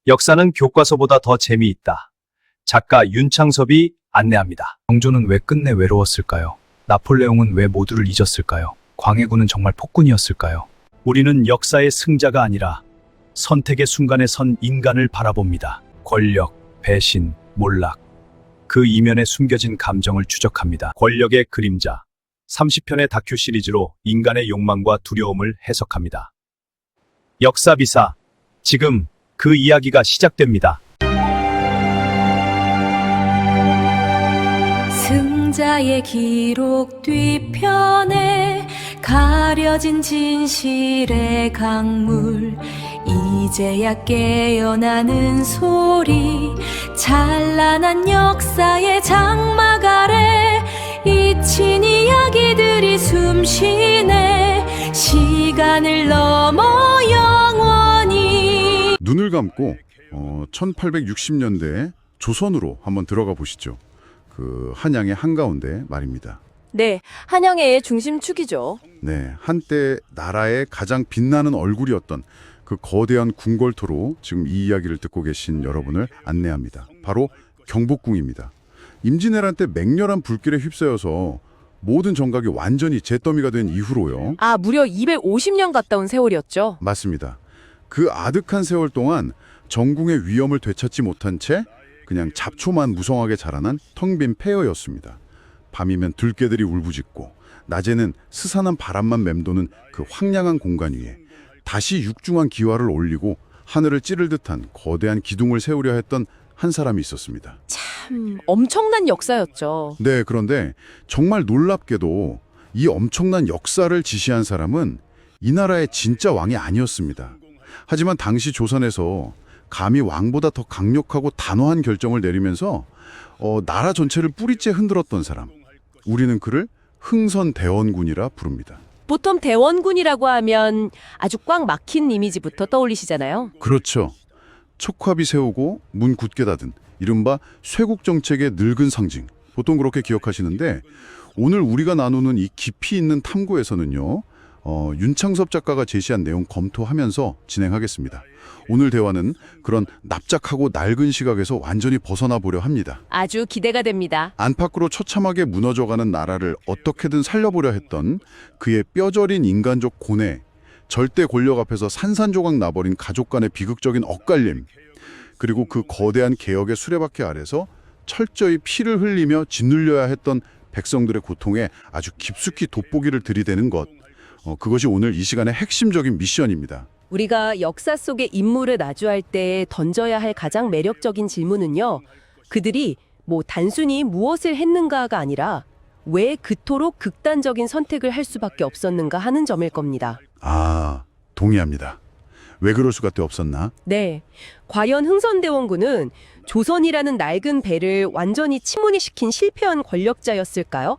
역사는 교과서보다 더 재미있다. 작가 윤창섭이 안내합니다. 정조는 왜 끝내 외로웠을까요? 나폴레옹은 왜 모두를 잊었을까요? 광해군은 정말 폭군이었을까요? 우리는 역사의 승자가 아니라 선택의 순간에 선 인간을 바라봅니다. 권력, 배신, 몰락. 그 이면에 숨겨진 감정을 추적합니다. 권력의 그림자. 30편의 다큐 시리즈로 인간의 욕망과 두려움을 해석합니다. 역사비사. 지금 그 이야기가 시작됩니다. 승자의 기록 뒤편에 가려진 진실의 강물, 이제야 깨어나는 소리, 찬란한 역사의 장막 아래 잊힌 이야기들이 숨쉬네. 시간을 넘어 영원히. 눈을 감고 1860년대 조선으로 한번 들어가 보시죠. 그 한양의 한가운데 말입니다. 네, 한양의 중심축이죠. 네, 한때 나라의 가장 빛나는 얼굴이었던 그 거대한 궁궐토로 지금 이 이야기를 듣고 계신 여러분을 안내합니다. 바로 경복궁입니다. 임진왜란 때 맹렬한 불길에 휩싸여서 모든 정각이 완전히 잿더미가 된 이후로요. 무려 250년 갔다 온 세월이었죠. 맞습니다. 그 아득한 세월 동안 정궁의 위엄을 되찾지 못한 채 그냥 잡초만 무성하게 자라난 텅 빈 폐허였습니다. 밤이면 들개들이 울부짖고 낮에는 스산한 바람만 맴도는 그 황량한 공간 위에 다시 육중한 기와를 올리고 하늘을 찌를 듯한 거대한 기둥을 세우려 했던 한 사람이 있었습니다. 참 엄청난 역사였죠. 네, 그런데 정말 놀랍게도 이 엄청난 역사를 지시한 사람은 이 나라의 진짜 왕이 아니었습니다. 하지만 당시 조선에서 감히 왕보다 더 강력하고 단호한 결정을 내리면서 나라 전체를 뿌리째 흔들었던 사람. 우리는 그를 흥선대원군이라 부릅니다. 보통 대원군이라고 하면 아주 꽉 막힌 이미지부터 떠올리시잖아요. 그렇죠. 촉합이 세우고 문 굳게 닫은 이른바 쇄국 정책의 늙은 상징. 보통 그렇게 기억하시는데 오늘 우리가 나누는 이 깊이 있는 탐구에서는요. 윤창섭 작가가 제시한 내용 검토하면서 진행하겠습니다. 오늘 대화는 그런 납작하고 낡은 시각에서 완전히 벗어나 보려 합니다. 아주 기대가 됩니다. 안팎으로 처참하게 무너져가는 나라를 어떻게든 살려보려 했던 그의 뼈저린 인간적 고뇌, 절대 권력 앞에서 산산조각 나버린 가족 간의 비극적인 엇갈림, 그리고 그 거대한 개혁의 수레바퀴 아래서 철저히 피를 흘리며 짓눌려야 했던 백성들의 고통에 아주 깊숙이 돋보기를 들이대는 것. 그것이 오늘 이 시간의 핵심적인 미션입니다. 우리가 역사 속의 인물을 나주할 때 던져야 할 가장 매력적인 질문은요. 그들이 단순히 무엇을 했는가가 아니라 왜 그토록 극단적인 선택을 할 수밖에 없었는가 하는 점일 겁니다. 동의합니다. 왜 그럴 수밖에 없었나? 네, 과연 흥선대원군은 조선이라는 낡은 배를 완전히 침몰시킨 실패한 권력자였을까요?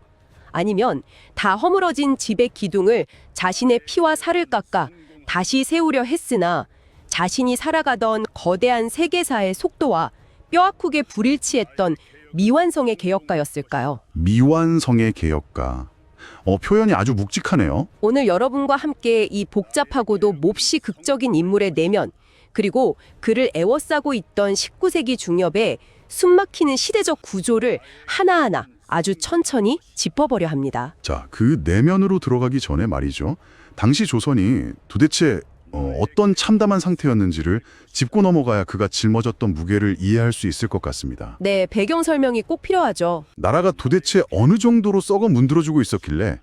아니면 다 허물어진 집의 기둥을 자신의 피와 살을 깎아 다시 세우려 했으나 자신이 살아가던 거대한 세계사의 속도와 뼈아프게 불일치했던 미완성의 개혁가였을까요? 미완성의 개혁가. 표현이 아주 묵직하네요. 오늘 여러분과 함께 이 복잡하고도 몹시 극적인 인물의 내면, 그리고 그를 애워싸고 있던 19세기 중엽의 숨막히는 시대적 구조를 하나하나 아주 천천히 짚어보려 합니다. 자, 그 내면으로 들어가기 전에 말이죠. 당시 조선이 도대체 어떤 참담한 상태였는지를 짚고 넘어가야 그가 짊어졌던 무게를 이해할 수 있을 것 같습니다. 네, 배경 설명이 꼭 필요하죠. 나라가 도대체 어느 정도로 썩어 문드러지고 있었길래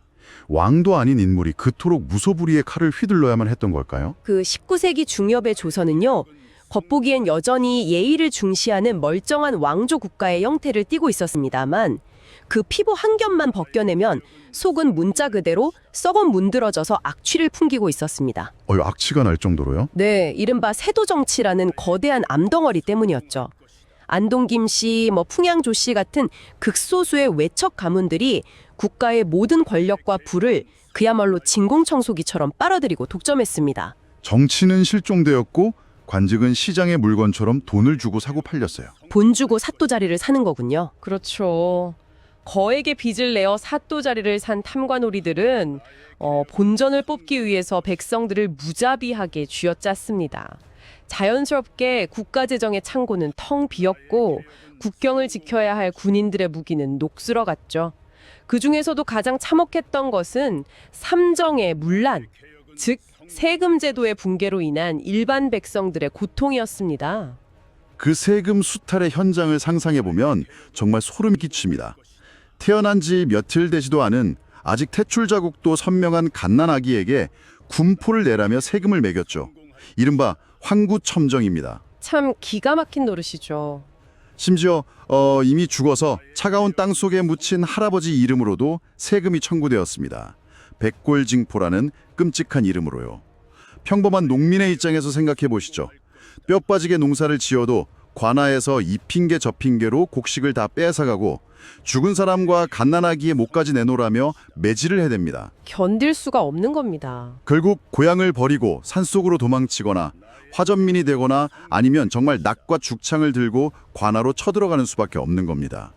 왕도 아닌 인물이 그토록 무소불위의 칼을 휘둘러야만 했던 걸까요? 그 19세기 중엽의 조선은요, 겉보기엔 여전히 예의를 중시하는 멀쩡한 왕조 국가의 형태를 띠고 있었습니다만 그 피부 한 겹만 벗겨내면 속은 문자 그대로 썩어 문드러져서 악취를 풍기고 있었습니다. 악취가 날 정도로요? 네, 이른바 세도정치라는 거대한 암덩어리 때문이었죠. 안동 김씨, 풍양조 씨 같은 극소수의 외척 가문들이 국가의 모든 권력과 부를 그야말로 진공청소기처럼 빨아들이고 독점했습니다. 정치는 실종되었고 관직은 시장의 물건처럼 돈을 주고 사고 팔렸어요. 돈 주고 사또 자리를 사는 거군요. 그렇죠. 거액의 빚을 내어 사또 자리를 산 탐관오리들은 본전을 뽑기 위해서 백성들을 무자비하게 쥐어짰습니다. 자연스럽게 국가 재정의 창고는 텅 비었고 국경을 지켜야 할 군인들의 무기는 녹슬어갔죠. 그 중에서도 가장 참혹했던 것은 삼정의 문란, 즉 세금 제도의 붕괴로 인한 일반 백성들의 고통이었습니다. 그 세금 수탈의 현장을 상상해보면 정말 소름이 끼칩니다. 태어난 지 며칠 되지도 않은 아직 퇴출 자국도 선명한 갓난아기에게 군포를 내라며 세금을 매겼죠. 이른바 황구첨정입니다. 참 기가 막힌 노릇이죠. 심지어 이미 죽어서 차가운 땅 속에 묻힌 할아버지 이름으로도 세금이 청구되었습니다. 백골징포라는 끔찍한 이름으로요. 평범한 농민의 입장에서 생각해 보시죠. 뼈 빠지게 농사를 지어도 관아에서 이 핑계 저 핑계로 곡식을 다 뺏어가고 죽은 사람과 갓난아기의 목까지 내놓으라며 매질을 해댑니다. 견딜 수가 없는 겁니다. 결국 고향을 버리고 산속으로 도망치거나 화전민이 되거나 아니면 정말 낙과 죽창을 들고 관아로 쳐들어가는 수밖에 없는 겁니다.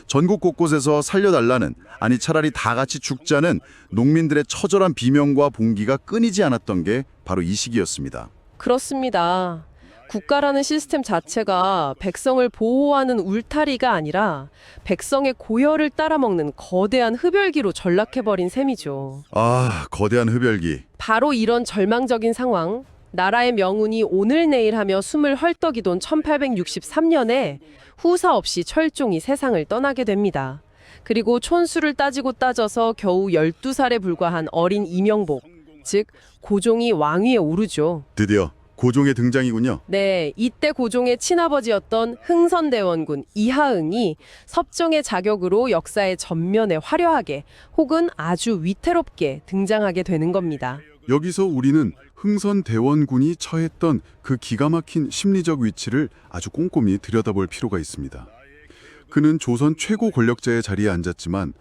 전국 곳곳에서 살려달라는, 아니 차라리 다 같이 죽자는 농민들의 처절한 비명과 봉기가 끊이지 않았던 게 바로 이 시기였습니다. 그렇습니다. 국가라는 시스템 자체가 백성을 보호하는 울타리가 아니라 백성의 고열을 따라먹는 거대한 흡혈기로 전락해버린 셈이죠. 아, 거대한 흡혈기. 바로 이런 절망적인 상황, 나라의 명운이 오늘 내일 하며 숨을 헐떡이던 1863년에 후사 없이 철종이 세상을 떠나게 됩니다. 그리고 촌수를 따져서 겨우 12살에 불과한 어린 이명복, 즉 고종이 왕위에 오르죠. 드디어 고종의 등장이군요. 네, 이때 고종의 친아버지였던 흥선대원군 이하응이 섭정의 자격으로 역사의 전면에 화려하게 혹은 아주 위태롭게 등장하게 되는 겁니다. 여기서 우리는 흥선대원군이 처했던 그 기가 막힌 심리적 위치를 아주 꼼꼼히 들여다볼 필요가 있습니다. 그는 조선 최고 권력자의 자리에 앉았지만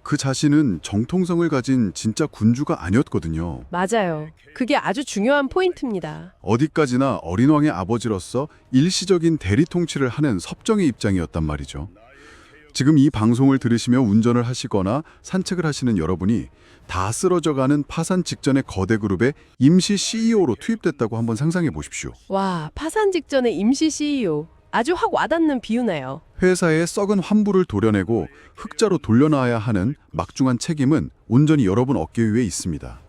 그 자신은 정통성을 가진 진짜 군주가 아니었거든요. 맞아요. 그게 아주 중요한 포인트입니다. 어디까지나 어린 왕의 아버지로서 일시적인 대리 통치를 하는 섭정의 입장이었단 말이죠. 지금 이 방송을 들으시며 운전을 하시거나 산책을 하시는 여러분이 다 쓰러져가는 파산 직전의 거대 그룹의 임시 CEO로 투입됐다고 한번 상상해 보십시오. 와, 파산 직전의 임시 CEO. 아주 확 와닿는 비유네요. 회사의 썩은 환부를 도려내고 흑자로 돌려놔야 하는 막중한 책임은 온전히 여러분 어깨 위에 있습니다.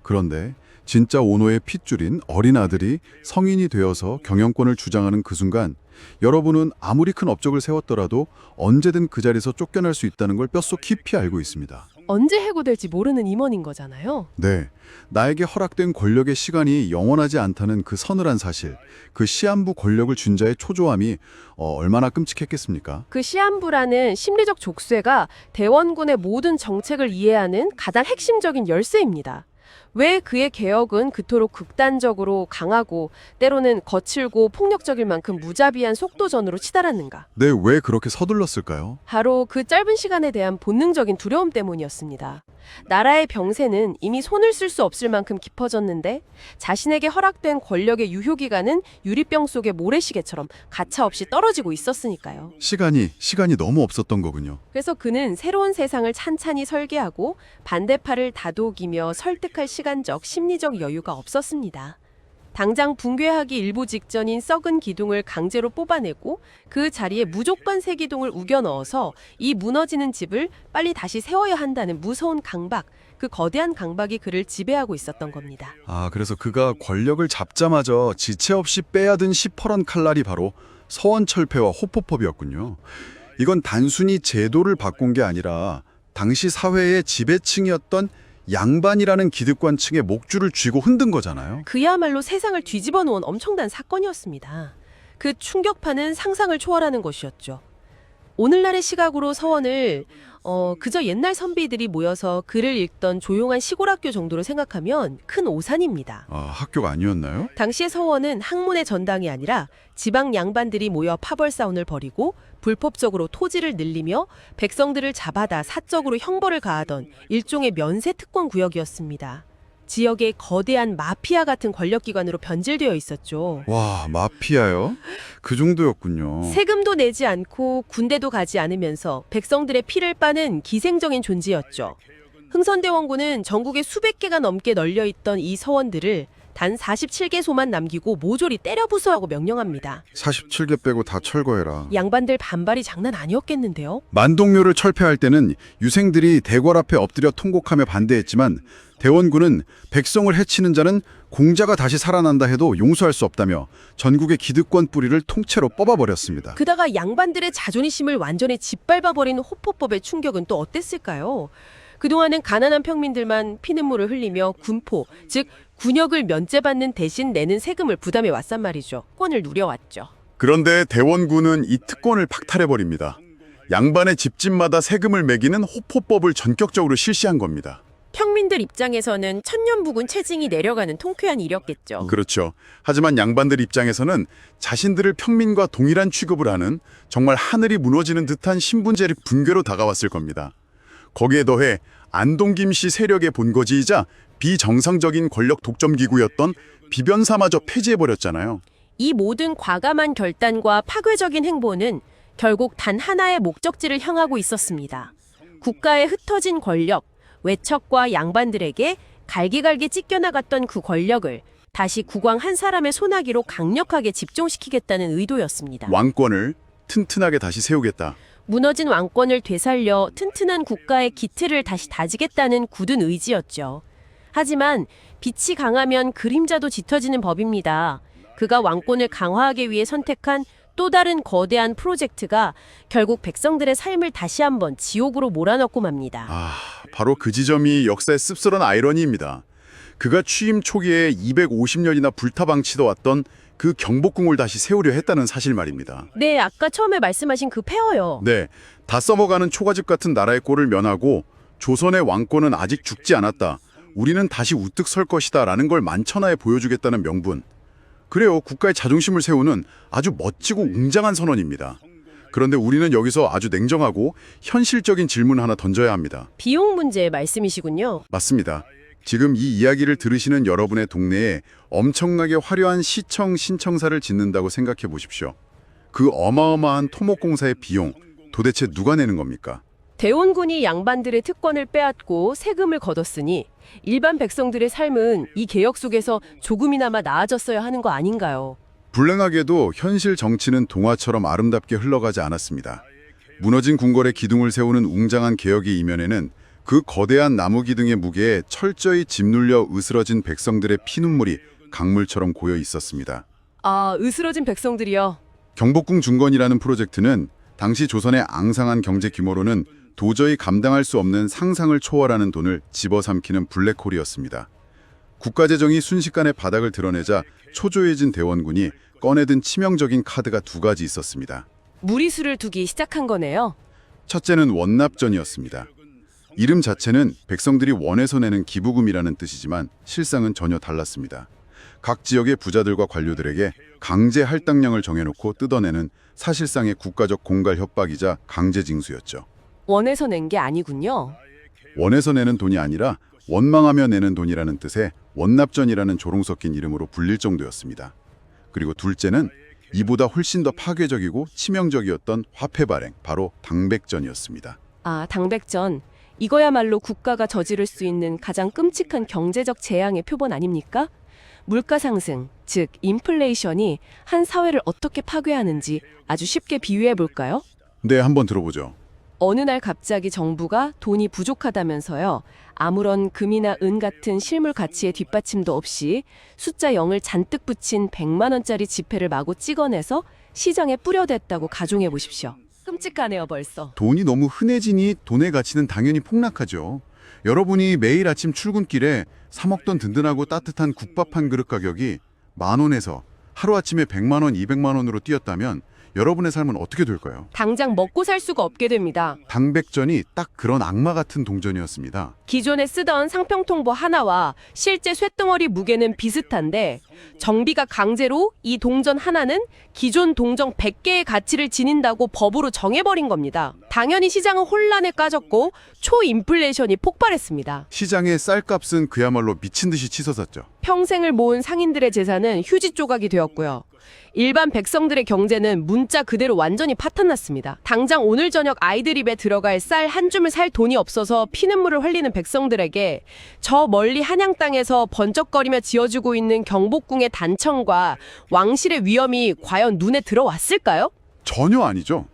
그런데 진짜 오노의 핏줄인 어린 아들이 성인이 되어서 경영권을 주장하는 그 순간 여러분은 아무리 큰 업적을 세웠더라도 언제든 그 자리에서 쫓겨날 수 있다는 걸 뼛속 깊이 알고 있습니다. 언제 해고될지 모르는 임원인 거잖아요. 네, 나에게 허락된 권력의 시간이 영원하지 않다는 그 서늘한 사실, 그 시한부 권력을 준 자의 초조함이 얼마나 끔찍했겠습니까? 그 시한부라는 심리적 족쇄가 대원군의 모든 정책을 이해하는 가장 핵심적인 열쇠입니다. 왜 그의 개혁은 그토록 극단적으로 강하고 때로는 거칠고 폭력적일 만큼 무자비한 속도전으로 치달았는가? 네, 왜 그렇게 서둘렀을까요? 바로 그 짧은 시간에 대한 본능적인 두려움 때문이었습니다. 나라의 병세는 이미 손을 쓸 수 없을 만큼 깊어졌는데 자신에게 허락된 권력의 유효기간은 유리병 속의 모래시계처럼 가차없이 떨어지고 있었으니까요. 시간이 너무 없었던 거군요. 그래서 그는 새로운 세상을 찬찬히 설계하고 반대팔을 다독이며 설득할 시간적, 심리적 여유가 없었습니다. 당장 붕괴하기 일보 직전인 썩은 기둥을 강제로 뽑아내고 그 자리에 무조건 새 기둥을 우겨 넣어서 이 무너지는 집을 빨리 다시 세워야 한다는 무서운 강박, 그 거대한 강박이 그를 지배하고 있었던 겁니다. 아, 그래서 그가 권력을 잡자마자 지체 없이 빼앗은 시퍼런 칼날이 바로 서원철폐와 호포법이었군요. 이건 단순히 제도를 바꾼 게 아니라 당시 사회의 지배층이었던 양반이라는 기득권층의 목줄을 쥐고 흔든 거잖아요. 그야말로 세상을 뒤집어 놓은 엄청난 사건이었습니다. 그 충격파는 상상을 초월하는 것이었죠. 오늘날의 시각으로 서원을 그저 옛날 선비들이 모여서 글을 읽던 조용한 시골 학교 정도로 생각하면 큰 오산입니다. 아, 학교가 아니었나요? 당시의 서원은 학문의 전당이 아니라 지방 양반들이 모여 파벌싸움을 벌이고 불법적으로 토지를 늘리며 백성들을 잡아다 사적으로 형벌을 가하던 일종의 면세 특권 구역이었습니다. 지역의 거대한 마피아 같은 권력기관으로 변질되어 있었죠. 와, 마피아요? 그 정도였군요. 세금도 내지 않고 군대도 가지 않으면서 백성들의 피를 빠는 기생적인 존재였죠. 흥선대원군은 전국에 수백 개가 넘게 널려있던 이 서원들을 단 47개소만 남기고 모조리 때려 부수하고 명령합니다. 47개 빼고 다 철거해라. 양반들 반발이 장난 아니었겠는데요? 만동묘를 철폐할 때는 유생들이 대궐 앞에 엎드려 통곡하며 반대했지만 대원군은 백성을 해치는 자는 공자가 다시 살아난다 해도 용서할 수 없다며 전국의 기득권 뿌리를 통째로 뽑아버렸습니다. 그다가 양반들의 자존심을 완전히 짓밟아버린 호포법의 충격은 또 어땠을까요? 그동안은 가난한 평민들만 피눈물을 흘리며 군포, 즉 군역을 면제받는 대신 내는 세금을 부담해 왔단 말이죠. 권을 누려왔죠. 그런데 대원군은 이 특권을 박탈해버립니다. 양반의 집집마다 세금을 매기는 호포법을 전격적으로 실시한 겁니다. 평민들 입장에서는 천년부군 체증이 내려가는 통쾌한 일이었겠죠. 그렇죠. 하지만 양반들 입장에서는 자신들을 평민과 동일한 취급을 하는 정말 하늘이 무너지는 듯한 신분제리 붕괴로 다가왔을 겁니다. 거기에 더해 안동김씨 세력의 본거지이자 비정상적인 권력 독점기구였던 비변사마저 폐지해버렸잖아요. 이 모든 과감한 결단과 파괴적인 행보는 결국 단 하나의 목적지를 향하고 있었습니다. 국가의 흩어진 권력, 외척과 양반들에게 갈기갈기 찢겨나갔던 그 권력을 다시 국왕 한 사람의 손아귀로 강력하게 집중시키겠다는 의도였습니다. 왕권을 튼튼하게 다시 세우겠다. 무너진 왕권을 되살려 튼튼한 국가의 기틀을 다시 다지겠다는 굳은 의지였죠. 하지만 빛이 강하면 그림자도 짙어지는 법입니다. 그가 왕권을 강화하기 위해 선택한 또 다른 거대한 프로젝트가 결국 백성들의 삶을 다시 한번 지옥으로 몰아넣고 맙니다. 바로 그 지점이 역사의 씁쓸한 아이러니입니다. 그가 취임 초기에 250년이나 불타방치도 왔던 그 경복궁을 다시 세우려 했다는 사실 말입니다. 네, 아까 처음에 말씀하신 그 폐허요. 네, 다 써먹어가는 초가집 같은 나라의 꼴을 면하고 조선의 왕권은 아직 죽지 않았다. 우리는 다시 우뚝 설 것이다 라는 걸 만천하에 보여주겠다는 명분. 그래요, 국가의 자존심을 세우는 아주 멋지고 웅장한 선언입니다. 그런데 우리는 여기서 아주 냉정하고 현실적인 질문 하나 던져야 합니다. 비용 문제 말씀이시군요. 맞습니다. 지금 이 이야기를 들으시는 여러분의 동네에 엄청나게 화려한 시청 신청사를 짓는다고 생각해 보십시오. 그 어마어마한 토목공사의 비용 도대체 누가 내는 겁니까? 대원군이 양반들의 특권을 빼앗고 세금을 걷었으니 일반 백성들의 삶은 이 개혁 속에서 조금이나마 나아졌어야 하는 거 아닌가요? 불행하게도 현실 정치는 동화처럼 아름답게 흘러가지 않았습니다. 무너진 궁궐의 기둥을 세우는 웅장한 개혁의 이면에는 그 거대한 나무 기둥의 무게에 철저히 짓눌려 으스러진 백성들의 피눈물이 강물처럼 고여 있었습니다. 아, 으스러진 백성들이요. 경복궁 중건이라는 프로젝트는 당시 조선의 앙상한 경제 규모로는 도저히 감당할 수 없는 상상을 초월하는 돈을 집어삼키는 블랙홀이었습니다. 국가재정이 순식간에 바닥을 드러내자 초조해진 대원군이 꺼내든 치명적인 카드가 두 가지 있었습니다. 무리수를 두기 시작한 거네요. 첫째는 원납전이었습니다. 이름 자체는 백성들이 원해서 내는 기부금이라는 뜻이지만 실상은 전혀 달랐습니다. 각 지역의 부자들과 관료들에게 강제 할당량을 정해놓고 뜯어내는 사실상의 국가적 공갈 협박이자 강제 징수였죠. 원해서 낸 게 아니군요. 원해서 내는 돈이 아니라 원망하며 내는 돈이라는 뜻의 원납전이라는 조롱 섞인 이름으로 불릴 정도였습니다. 그리고 둘째는 이보다 훨씬 더 파괴적이고 치명적이었던 화폐 발행, 바로 당백전이었습니다. 아, 당백전. 이거야말로 국가가 저지를 수 있는 가장 끔찍한 경제적 재앙의 표본 아닙니까? 물가 상승, 즉 인플레이션이 한 사회를 어떻게 파괴하는지 아주 쉽게 비유해 볼까요? 네, 한번 들어보죠. 어느 날 갑자기 정부가 돈이 부족하다면서요. 아무런 금이나 은 같은 실물 가치의 뒷받침도 없이 숫자 0을 잔뜩 붙인 100만 원짜리 지폐를 마구 찍어내서 시장에 뿌려댔다고 가정해 보십시오. 끔찍하네요, 벌써. 돈이 너무 흔해지니 돈의 가치는 당연히 폭락하죠. 여러분이 매일 아침 출근길에 사 먹던 든든하고 따뜻한 국밥 한 그릇 가격이 10,000원에서 하루아침에 100만 원, 200만 원으로 뛰었다면 여러분의 삶은 어떻게 될까요? 당장 먹고 살 수가 없게 됩니다. 당백전이 딱 그런 악마 같은 동전이었습니다. 기존에 쓰던 상평통보 하나와 실제 쇳덩어리 무게는 비슷한데 정비가 강제로 이 동전 하나는 기존 동전 100개의 가치를 지닌다고 법으로 정해버린 겁니다. 당연히 시장은 혼란에 까졌고 초인플레이션이 폭발했습니다. 시장의 쌀값은 그야말로 미친 듯이 치솟았죠. 평생을 모은 상인들의 재산은 휴지 조각이 되었고요. 일반 백성들의 경제는 문자 그대로 완전히 파탄났습니다. 당장 오늘 저녁 아이들 입에 들어갈 쌀 한 줌을 살 돈이 없어서 피눈물을 흘리는 백성들에게 저 멀리 한양 땅에서 번쩍거리며 지어주고 있는 경복궁의 단청과 왕실의 위엄이 과연 눈에 들어왔을까요? 전혀 아니죠.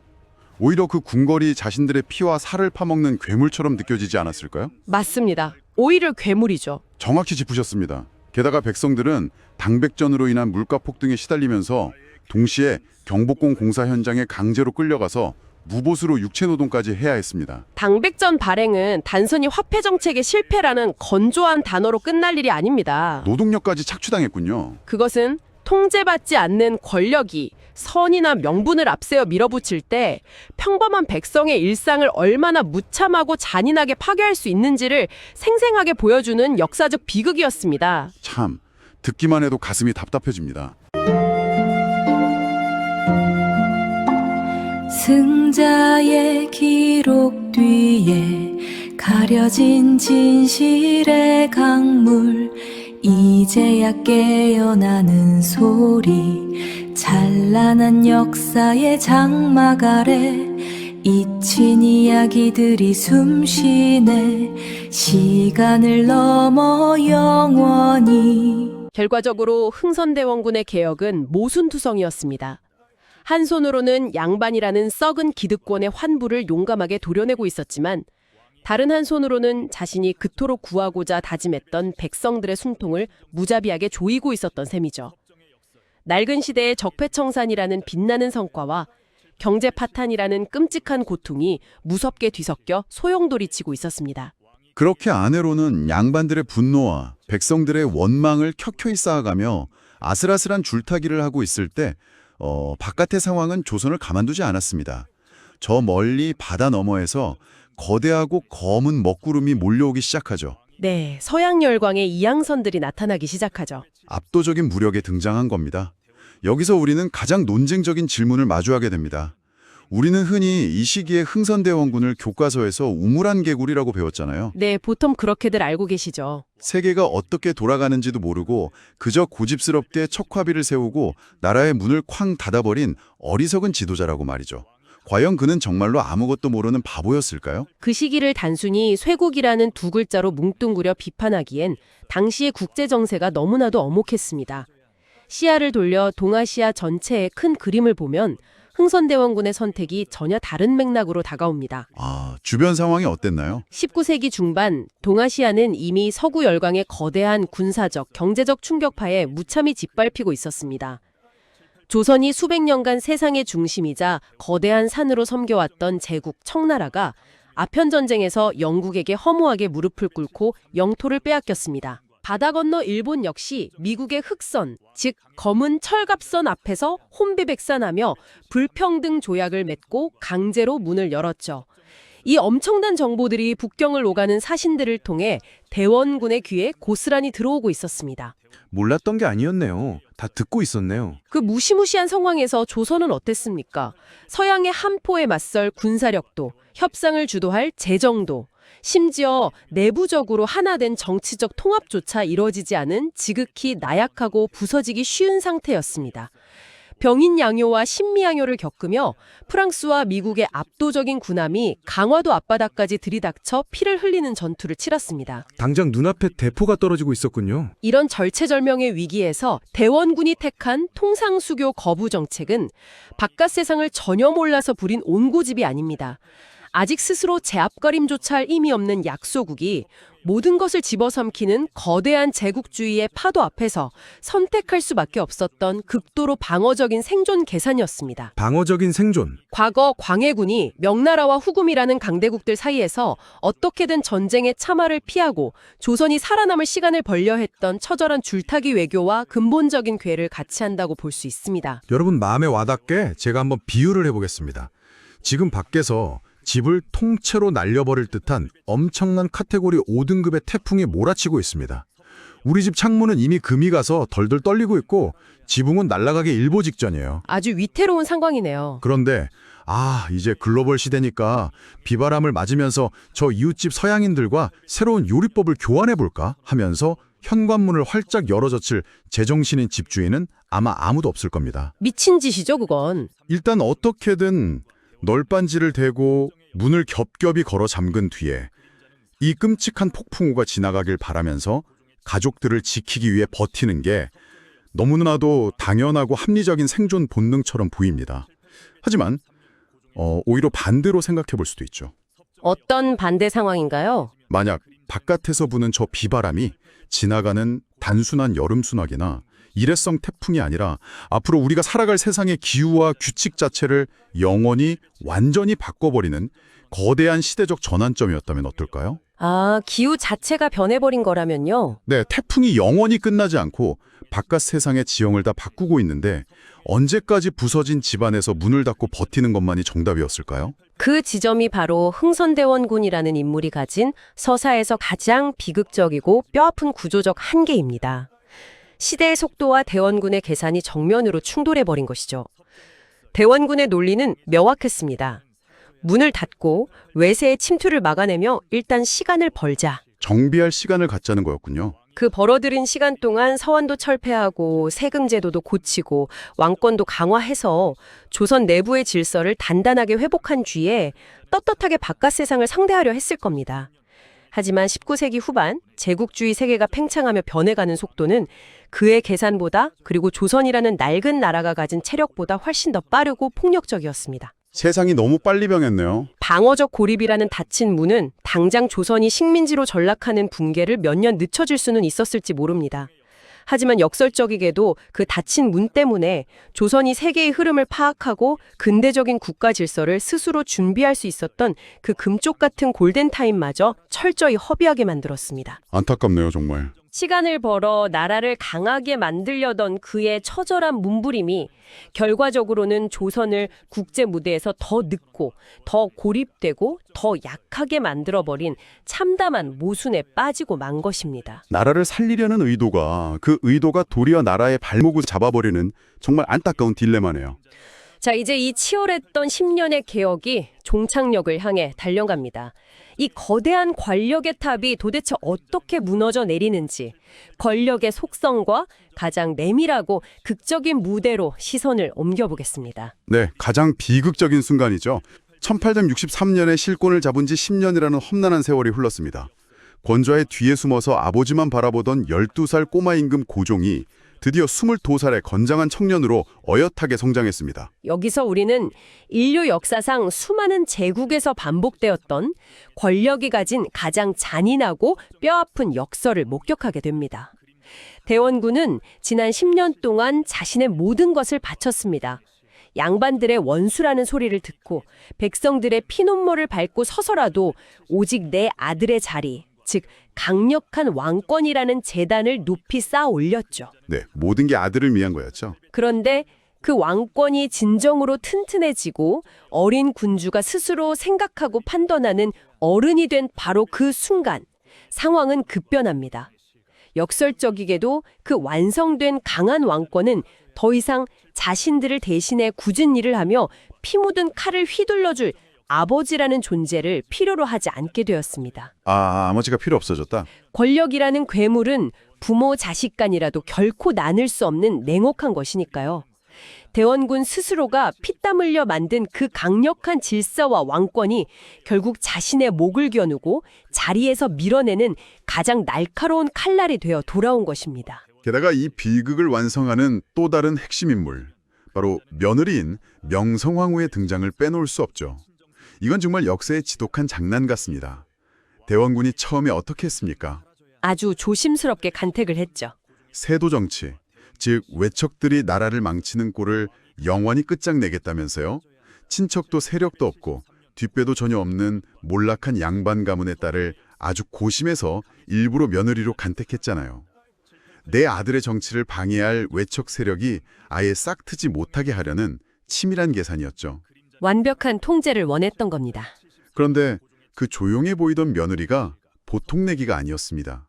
오히려 그 궁궐이 자신들의 피와 살을 파먹는 괴물처럼 느껴지지 않았을까요? 맞습니다. 오히려 괴물이죠. 정확히 짚으셨습니다. 게다가 백성들은 당백전으로 인한 물가 폭등에 시달리면서 동시에 경복궁 공사 현장에 강제로 끌려가서 무보수로 육체노동까지 해야 했습니다. 당백전 발행은 단순히 화폐 정책의 실패라는 건조한 단어로 끝날 일이 아닙니다. 노동력까지 착취당했군요. 그것은 통제받지 않는 권력이 선이나 명분을 앞세워 밀어붙일 때 평범한 백성의 일상을 얼마나 무참하고 잔인하게 파괴할 수 있는지를 생생하게 보여주는 역사적 비극이었습니다. 참, 듣기만 해도 가슴이 답답해집니다. 승자의 기록 뒤에 가려진 진실의 강물 이제야 깨어나는 소리 찬란한 역사의 장막 아래 잊힌 이야기들이 숨쉬네 시간을 넘어 영원히. 결과적으로 흥선대원군의 개혁은 모순투성이었습니다. 한 손으로는 양반이라는 썩은 기득권의 환부를 용감하게 도려내고 있었지만 다른 한 손으로는 자신이 그토록 구하고자 다짐했던 백성들의 숨통을 무자비하게 조이고 있었던 셈이죠. 낡은 시대의 적폐청산이라는 빛나는 성과와 경제 파탄이라는 끔찍한 고통이 무섭게 뒤섞여 소용돌이치고 있었습니다. 그렇게 아내로는 양반들의 분노와 백성들의 원망을 켜켜이 쌓아가며 아슬아슬한 줄타기를 하고 있을 때 바깥의 상황은 조선을 가만두지 않았습니다. 저 멀리 바다 너머에서 거대하고 검은 먹구름이 몰려오기 시작하죠. 네, 서양 열광의 이양선들이 나타나기 시작하죠. 압도적인 무력에 등장한 겁니다. 여기서 우리는 가장 논쟁적인 질문을 마주하게 됩니다. 우리는 흔히 이 시기에 흥선대원군을 교과서에서 우물안 개구리라고 배웠잖아요. 네, 보통 그렇게들 알고 계시죠. 세계가 어떻게 돌아가는지도 모르고 그저 고집스럽게 척화비를 세우고 나라의 문을 쾅 닫아버린 어리석은 지도자라고 말이죠. 과연 그는 정말로 아무것도 모르는 바보였을까요? 그 시기를 단순히 쇠국이라는 두 글자로 뭉뚱그려 비판하기엔 당시의 국제 정세가 너무나도 엄혹했습니다. 시야를 돌려 동아시아 전체의 큰 그림을 보면 흥선대원군의 선택이 전혀 다른 맥락으로 다가옵니다. 주변 상황이 어땠나요? 19세기 중반 동아시아는 이미 서구 열강의 거대한 군사적, 경제적 충격파에 무참히 짓밟히고 있었습니다. 조선이 수백 년간 세상의 중심이자 거대한 산으로 섬겨왔던 제국 청나라가 아편전쟁에서 영국에게 허무하게 무릎을 꿇고 영토를 빼앗겼습니다. 바다 건너 일본 역시 미국의 흑선, 즉 검은 철갑선 앞에서 혼비백산하며 불평등 조약을 맺고 강제로 문을 열었죠. 이 엄청난 정보들이 북경을 오가는 사신들을 통해 대원군의 귀에 고스란히 들어오고 있었습니다. 몰랐던 게 아니었네요. 다 듣고 있었네요. 그 무시무시한 상황에서 조선은 어땠습니까? 서양의 한포에 맞설 군사력도, 협상을 주도할 재정도, 심지어 내부적으로 하나된 정치적 통합조차 이루어지지 않은 지극히 나약하고 부서지기 쉬운 상태였습니다. 병인 양요와 신미 양요를 겪으며 프랑스와 미국의 압도적인 군함이 강화도 앞바다까지 들이닥쳐 피를 흘리는 전투를 치렀습니다. 당장 눈앞에 대포가 떨어지고 있었군요. 이런 절체절명의 위기에서 대원군이 택한 통상수교 거부 정책은 바깥 세상을 전혀 몰라서 부린 온고집이 아닙니다. 아직 스스로 제압거림조차 할 힘이 없는 약소국이 모든 것을 집어삼키는 거대한 제국주의의 파도 앞에서 선택할 수밖에 없었던 극도로 방어적인 생존 계산이었습니다. 방어적인 생존. 과거 광해군이 명나라와 후금이라는 강대국들 사이에서 어떻게든 전쟁의 참화를 피하고 조선이 살아남을 시간을 벌려 했던 처절한 줄타기 외교와 근본적인 궤를 같이 한다고 볼 수 있습니다. 여러분 마음에 와닿게 제가 한번 비유를 해보겠습니다. 지금 밖에서 집을 통째로 날려버릴 듯한 엄청난 카테고리 5등급의 태풍이 몰아치고 있습니다. 우리 집 창문은 이미 금이 가서 덜덜 떨리고 있고 지붕은 날아가기 일보 직전이에요. 아주 위태로운 상황이네요. 그런데 이제 글로벌 시대니까 비바람을 맞으면서 저 이웃집 서양인들과 새로운 요리법을 교환해볼까 하면서 현관문을 활짝 열어젖힐 제정신인 집주인은 아마 아무도 없을 겁니다. 미친 짓이죠, 그건. 일단 어떻게든 널빤지를 대고 문을 겹겹이 걸어 잠근 뒤에 이 끔찍한 폭풍우가 지나가길 바라면서 가족들을 지키기 위해 버티는 게 너무나도 당연하고 합리적인 생존 본능처럼 보입니다. 하지만 오히려 반대로 생각해 볼 수도 있죠. 어떤 반대 상황인가요? 만약 바깥에서 부는 저 비바람이 지나가는 단순한 여름순학이나 일회성 태풍이 아니라 앞으로 우리가 살아갈 세상의 기후와 규칙 자체를 영원히 완전히 바꿔버리는 거대한 시대적 전환점이었다면 어떨까요? 아, 기후 자체가 변해버린 거라면요. 네, 태풍이 영원히 끝나지 않고 바깥 세상의 지형을 다 바꾸고 있는데 언제까지 부서진 집안에서 문을 닫고 버티는 것만이 정답이었을까요? 그 지점이 바로 흥선대원군이라는 인물이 가진 서사에서 가장 비극적이고 뼈아픈 구조적 한계입니다. 시대의 속도와 대원군의 계산이 정면으로 충돌해버린 것이죠. 대원군의 논리는 명확했습니다. 문을 닫고 외세의 침투를 막아내며 일단 시간을 벌자. 정비할 시간을 갖자는 거였군요. 그 벌어들인 시간 동안 서원도 철폐하고 세금 제도도 고치고 왕권도 강화해서 조선 내부의 질서를 단단하게 회복한 뒤에 떳떳하게 바깥 세상을 상대하려 했을 겁니다. 하지만 19세기 후반 제국주의 세계가 팽창하며 변해가는 속도는 그의 계산보다 그리고 조선이라는 낡은 나라가 가진 체력보다 훨씬 더 빠르고 폭력적이었습니다. 세상이 너무 빨리 변했네요. 방어적 고립이라는 닫힌 문은 당장 조선이 식민지로 전락하는 붕괴를 몇 년 늦춰질 수는 있었을지 모릅니다. 하지만 역설적이게도 그 닫힌 문 때문에 조선이 세계의 흐름을 파악하고 근대적인 국가 질서를 스스로 준비할 수 있었던 그 금쪽 같은 골든타임마저 철저히 허비하게 만들었습니다. 안타깝네요, 정말. 시간을 벌어 나라를 강하게 만들려던 그의 처절한 몸부림이 결과적으로는 조선을 국제 무대에서 더 늙고 더 고립되고 더 약하게 만들어버린 참담한 모순에 빠지고 만 것입니다. 나라를 살리려는 의도가 그 의도가 도리어 나라의 발목을 잡아버리는 정말 안타까운 딜레마네요. 자, 이제 이 치열했던 10년의 개혁이 종착역을 향해 달려갑니다. 이 거대한 권력의 탑이 도대체 어떻게 무너져 내리는지 권력의 속성과 가장 내밀하고 극적인 무대로 시선을 옮겨보겠습니다. 네, 가장 비극적인 순간이죠. 1863년에 실권을 잡은 지 10년이라는 험난한 세월이 흘렀습니다. 권좌의 뒤에 숨어서 아버지만 바라보던 12살 꼬마 임금 고종이 드디어 22살의 건장한 청년으로 어엿하게 성장했습니다. 여기서 우리는 인류 역사상 수많은 제국에서 반복되었던 권력이 가진 가장 잔인하고 뼈아픈 역설을 목격하게 됩니다. 대원군은 지난 10년 동안 자신의 모든 것을 바쳤습니다. 양반들의 원수라는 소리를 듣고 백성들의 피눈물을 밟고 서서라도 오직 내 아들의 자리, 즉 강력한 왕권이라는 재단을 높이 쌓아 올렸죠. 네, 모든 게 아들을 위한 거였죠. 그런데 그 왕권이 진정으로 튼튼해지고 어린 군주가 스스로 생각하고 판단하는 어른이 된 바로 그 순간 상황은 급변합니다. 역설적이게도 그 완성된 강한 왕권은 더 이상 자신들을 대신해 굳은 일을 하며 피 묻은 칼을 휘둘러줄 아버지라는 존재를 필요로 하지 않게 되었습니다. 아버지가 필요 없어졌다. 권력이라는 괴물은 부모 자식 간이라도 결코 나눌 수 없는 냉혹한 것이니까요. 대원군 스스로가 피땀 흘려 만든 그 강력한 질서와 왕권이 결국 자신의 목을 겨누고 자리에서 밀어내는 가장 날카로운 칼날이 되어 돌아온 것입니다. 게다가 이 비극을 완성하는 또 다른 핵심 인물, 바로 며느리인 명성황후의 등장을 빼놓을 수 없죠. 이건 정말 역사의 지독한 장난 같습니다. 대원군이 처음에 어떻게 했습니까? 아주 조심스럽게 간택을 했죠. 세도 정치, 즉 외척들이 나라를 망치는 꼴을 영원히 끝장내겠다면서요. 친척도 세력도 없고 뒷배도 전혀 없는 몰락한 양반 가문의 딸을 아주 고심해서 일부러 며느리로 간택했잖아요. 내 아들의 정치를 방해할 외척 세력이 아예 싹트지 못하게 하려는 치밀한 계산이었죠. 완벽한 통제를 원했던 겁니다. 그런데 그 조용해 보이던 며느리가 보통 내기가 아니었습니다.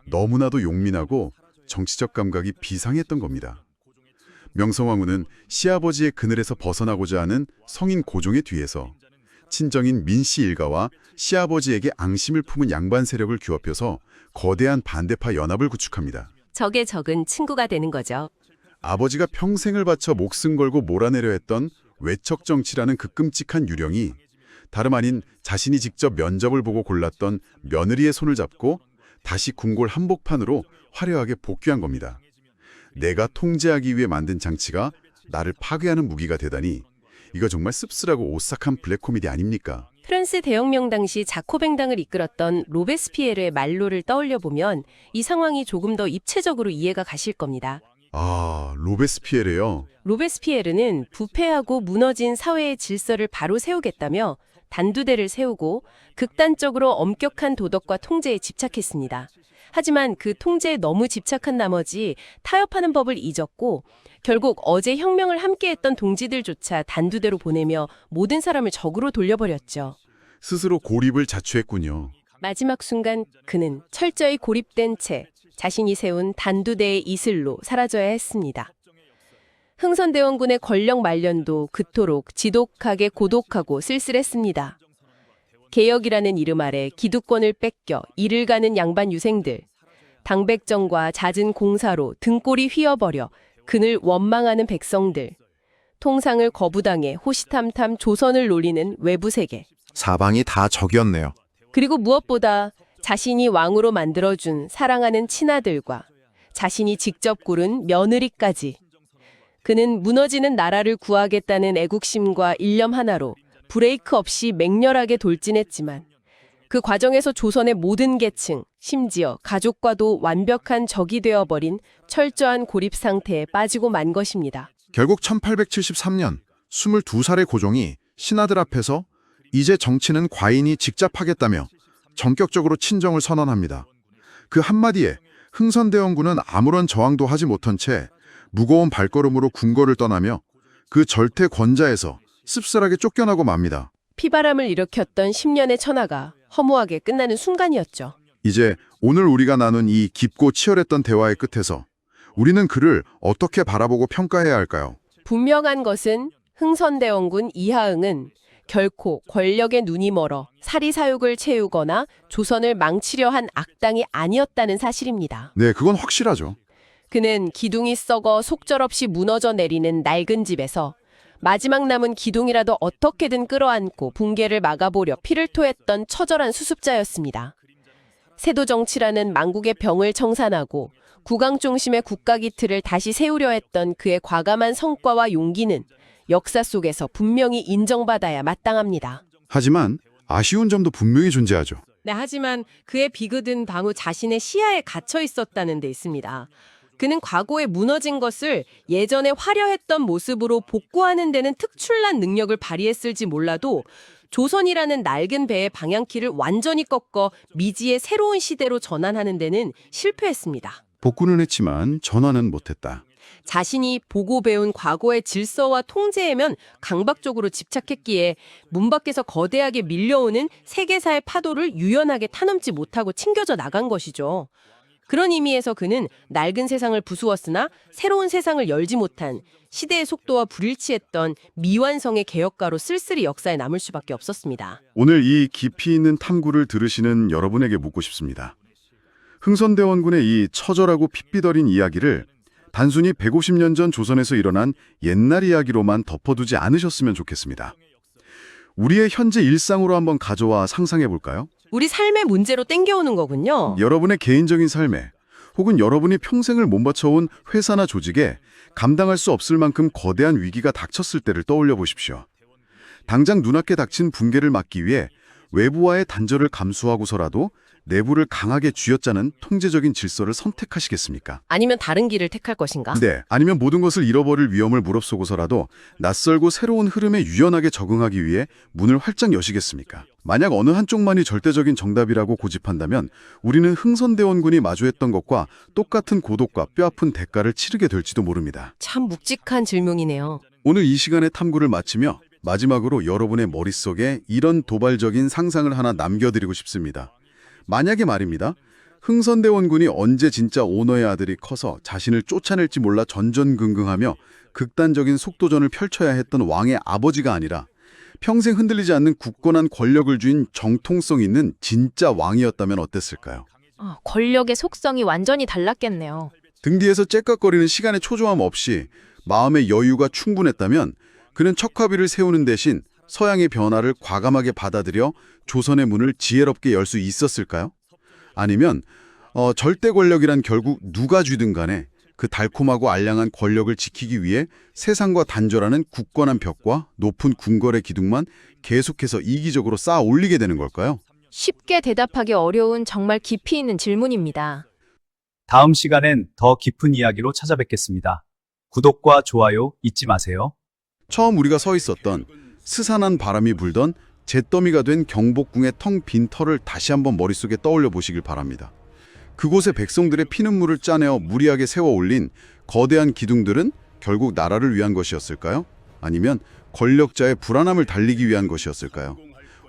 너무나도 용민하고 정치적 감각이 비상했던 겁니다. 명성황후는 시아버지의 그늘에서 벗어나고자 하는 성인 고종의 뒤에서 친정인 민씨 일가와 시아버지에게 앙심을 품은 양반 세력을 규합해서 거대한 반대파 연합을 구축합니다. 적의 적은 친구가 되는 거죠. 아버지가 평생을 바쳐 목숨 걸고 몰아내려 했던 외척 정치라는 그 끔찍한 유령이 다름 아닌 자신이 직접 면접을 보고 골랐던 며느리의 손을 잡고 다시 궁궐 한복판으로 화려하게 복귀한 겁니다. 내가 통제하기 위해 만든 장치가 나를 파괴하는 무기가 되다니 이거 정말 씁쓸하고 오싹한 블랙 코미디 아닙니까? 프랑스 대혁명 당시 자코뱅당을 이끌었던 로베스피에르의 말로를 떠올려 보면 이 상황이 조금 더 입체적으로 이해가 가실 겁니다. 아, 로베스피에르요. 로베스피에르는 부패하고 무너진 사회의 질서를 바로 세우겠다며 단두대를 세우고 극단적으로 엄격한 도덕과 통제에 집착했습니다. 하지만 그 통제에 너무 집착한 나머지 타협하는 법을 잊었고 결국 어제 혁명을 함께했던 동지들조차 단두대로 보내며 모든 사람을 적으로 돌려버렸죠. 스스로 고립을 자초했군요. 마지막 순간 그는 철저히 고립된 채 자신이 세운 단두대의 이슬로 사라져야 했습니다. 흥선대원군의 권력 말년도 그토록 지독하게 고독하고 쓸쓸했습니다. 개혁이라는 이름 아래 기득권을 뺏겨 일을 가는 양반 유생들, 당백정과 잦은 공사로 등골이 휘어버려 그를 원망하는 백성들, 통상을 거부당해 호시탐탐 조선을 놀리는 외부 세계, 사방이 다 적이었네요. 그리고 무엇보다 자신이 왕으로 만들어준 사랑하는 친아들과 자신이 직접 고른 며느리까지. 그는 무너지는 나라를 구하겠다는 애국심과 일념 하나로 브레이크 없이 맹렬하게 돌진했지만 그 과정에서 조선의 모든 계층, 심지어 가족과도 완벽한 적이 되어버린 철저한 고립 상태에 빠지고 만 것입니다. 결국 1873년 22살의 고종이 신하들 앞에서 이제 정치는 과인이 직접 하겠다며 전격적으로 친정을 선언합니다. 그 한마디에 흥선대원군은 아무런 저항도 하지 못한 채 무거운 발걸음으로 궁궐을 떠나며 그 절대 권자에서 씁쓸하게 쫓겨나고 맙니다. 피바람을 일으켰던 10년의 천하가 허무하게 끝나는 순간이었죠. 이제 오늘 우리가 나눈 이 깊고 치열했던 대화의 끝에서 우리는 그를 어떻게 바라보고 평가해야 할까요? 분명한 것은 흥선대원군 이하응은 결코 권력에 눈이 멀어 사리사욕을 채우거나 조선을 망치려 한 악당이 아니었다는 사실입니다. 네, 그건 확실하죠. 그는 기둥이 썩어 속절없이 무너져 내리는 낡은 집에서 마지막 남은 기둥이라도 어떻게든 끌어안고 붕괴를 막아보려 피를 토했던 처절한 수습자였습니다. 세도 정치라는 망국의 병을 청산하고 국왕 중심의 국가기틀을 다시 세우려 했던 그의 과감한 성과와 용기는 역사 속에서 분명히 인정받아야 마땅합니다. 하지만 아쉬운 점도 분명히 존재하죠. 네, 하지만 그의 비극은 바로 자신의 시야에 갇혀 있었다는 데 있습니다. 그는 과거에 무너진 것을 예전에 화려했던 모습으로 복구하는 데는 특출난 능력을 발휘했을지 몰라도 조선이라는 낡은 배의 방향키를 완전히 꺾어 미지의 새로운 시대로 전환하는 데는 실패했습니다. 복구는 했지만 전환은 못했다. 자신이 보고 배운 과거의 질서와 통제에만 강박적으로 집착했기에 문 밖에서 거대하게 밀려오는 세계사의 파도를 유연하게 타넘지 못하고 튕겨져 나간 것이죠. 그런 의미에서 그는 낡은 세상을 부수었으나 새로운 세상을 열지 못한 시대의 속도와 불일치했던 미완성의 개혁가로 쓸쓸히 역사에 남을 수밖에 없었습니다. 오늘 이 깊이 있는 탐구를 들으시는 여러분에게 묻고 싶습니다. 흥선대원군의 이 처절하고 핏비더린 이야기를 단순히 150년 전 조선에서 일어난 옛날 이야기로만 덮어두지 않으셨으면 좋겠습니다. 우리의 현재 일상으로 한번 가져와 상상해 볼까요? 우리 삶의 문제로 땡겨오는 거군요. 여러분의 개인적인 삶에 혹은 여러분이 평생을 몸바쳐온 회사나 조직에 감당할 수 없을 만큼 거대한 위기가 닥쳤을 때를 떠올려 보십시오. 당장 눈앞에 닥친 붕괴를 막기 위해 외부와의 단절을 감수하고서라도 내부를 강하게 쥐어짜는 통제적인 질서를 선택하시겠습니까? 아니면 다른 길을 택할 것인가? 네, 아니면 모든 것을 잃어버릴 위험을 무릅쓰고서라도 낯설고 새로운 흐름에 유연하게 적응하기 위해 문을 활짝 여시겠습니까? 만약 어느 한쪽만이 절대적인 정답이라고 고집한다면 우리는 흥선대원군이 마주했던 것과 똑같은 고독과 뼈아픈 대가를 치르게 될지도 모릅니다. 참 묵직한 질문이네요. 오늘 이 시간의 탐구를 마치며 마지막으로 여러분의 머릿속에 이런 도발적인 상상을 하나 남겨드리고 싶습니다. 만약에 말입니다. 흥선대원군이 언제 진짜 오너의 아들이 커서 자신을 쫓아낼지 몰라 전전긍긍하며 극단적인 속도전을 펼쳐야 했던 왕의 아버지가 아니라 평생 흔들리지 않는 굳건한 권력을 쥔 정통성 있는 진짜 왕이었다면 어땠을까요? 권력의 속성이 완전히 달랐겠네요. 등 뒤에서 째깍거리는 시간의 초조함 없이 마음의 여유가 충분했다면 그는 척화비를 세우는 대신 서양의 변화를 과감하게 받아들여 조선의 문을 지혜롭게 열 수 있었을까요? 아니면 절대 권력이란 결국 누가 쥐든 간에 그 달콤하고 알량한 권력을 지키기 위해 세상과 단절하는 굳건한 벽과 높은 궁궐의 기둥만 계속해서 이기적으로 쌓아 올리게 되는 걸까요? 쉽게 대답하기 어려운 정말 깊이 있는 질문입니다. 다음 시간엔 더 깊은 이야기로 찾아뵙겠습니다. 구독과 좋아요 잊지 마세요. 처음 우리가 서 있었던 스산한 바람이 불던 잿더미가 된 경복궁의 텅 빈 털을 다시 한번 머릿속에 떠올려 보시길 바랍니다. 그곳에 백성들의 피눈물을 짜내어 무리하게 세워 올린 거대한 기둥들은 결국 나라를 위한 것이었을까요? 아니면 권력자의 불안함을 달리기 위한 것이었을까요?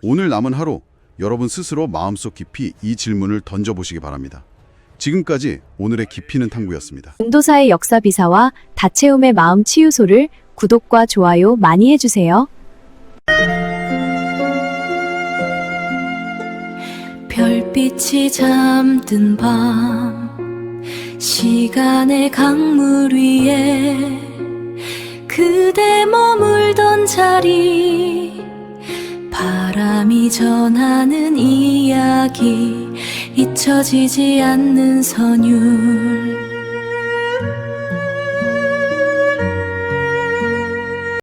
오늘 남은 하루 여러분 스스로 마음속 깊이 이 질문을 던져보시기 바랍니다. 지금까지 오늘의 깊이 있는 탐구였습니다. 인도사의 역사비사와 다채움의 마음 치유소를 구독과 좋아요 많이 해주세요. 별빛이 잠든 밤 시간의 강물 위에 그대 머물던 자리 바람이 전하는 이야기 잊혀지지 않는 선율